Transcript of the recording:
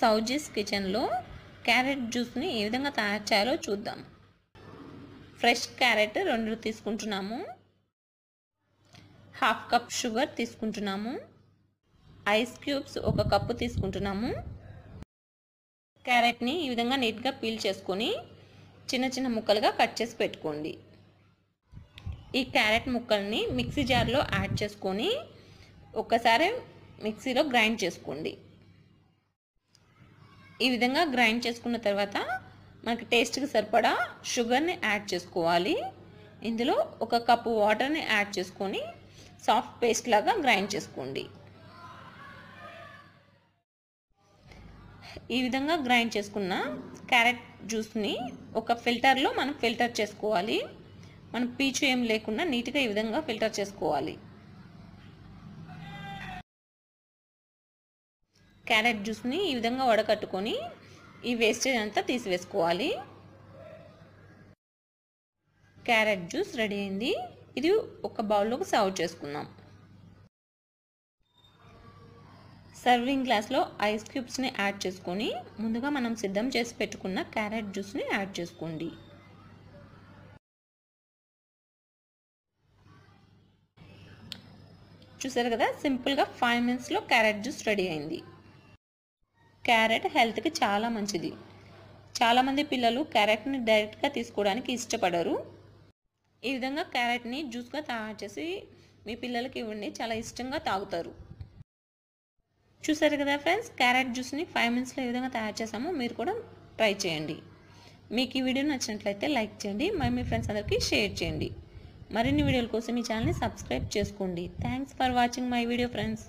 సౌజీస్ కిచెన్లో క్యారెట్ జ్యూస్ని ఏ విధంగా తయారు చేయాలో చూద్దాం. ఫ్రెష్ క్యారెట్ 2 తీసుకుంటున్నాము. హాఫ్ కప్ షుగర్ తీసుకుంటున్నాము. ఐస్ క్యూబ్స్ 1 కప్పు తీసుకుంటున్నాము. క్యారెట్ని ఈ విధంగా నీట్గా పీల్ చేసుకొని చిన్న చిన్న ముక్కలుగా కట్ చేసి పెట్టుకోండి. ఈ క్యారెట్ ముక్కల్ని మిక్సీ జార్లో యాడ్ చేసుకొని ఒక్కసారి మిక్సీలో గ్రైండ్ చేసుకోండి. ఈ విధంగా గ్రైండ్ చేసుకున్న తర్వాత మనకి టేస్ట్కి సరిపడా షుగర్ని యాడ్ చేసుకోవాలి. ఇందులో 1 కప్పు వాటర్ని యాడ్ చేసుకొని సాఫ్ట్ పేస్ట్ లాగా గ్రైండ్ చేసుకోండి. ఈ విధంగా గ్రైండ్ చేసుకున్న క్యారెట్ జ్యూస్ని ఒక ఫిల్టర్లో మనం ఫిల్టర్ చేసుకోవాలి. మనం పీచు ఏం లేకుండా నీట్గా ఈ విధంగా ఫిల్టర్ చేసుకోవాలి. క్యారెట్ జ్యూస్ని ఈ విధంగా వడకట్టుకొని ఈ వేస్టేజ్ అంతా తీసివేసుకోవాలి. క్యారెట్ జ్యూస్ రెడీ అయింది. ఇది ఒక బౌల్లోకి సర్వ్ చేసుకుందాం. సర్వింగ్ గ్లాస్లో ఐస్ క్యూబ్స్ని యాడ్ చేసుకొని ముందుగా మనం సిద్ధం చేసి పెట్టుకున్న క్యారెట్ జ్యూస్ని యాడ్ చేసుకోండి. చూసారు కదా, సింపుల్గా 5 మినిట్స్లో క్యారెట్ జ్యూస్ రెడీ అయింది. క్యారెట్ హెల్త్కి చాలా మంచిది. చాలామంది పిల్లలు క్యారెట్ని డైరెక్ట్గా తీసుకోవడానికి ఇష్టపడరు. ఈ విధంగా క్యారెట్ని జ్యూస్గా తయారు చేసి మీ పిల్లలకి ఇవ్వండి, చాలా ఇష్టంగా తాగుతారు. చూసారు కదా ఫ్రెండ్స్, క్యారెట్ జ్యూస్ని 5 మినిట్స్లో ఏ విధంగా తయారు చేసామో మీరు కూడా ట్రై చేయండి. మీకు ఈ వీడియో నచ్చినట్లయితే లైక్ చేయండి, మరి మీ ఫ్రెండ్స్ అందరికీ షేర్ చేయండి. మరిన్ని వీడియోల కోసం ఈ ఛానల్ని సబ్స్క్రైబ్ చేసుకోండి. Thanks for watching my video friends.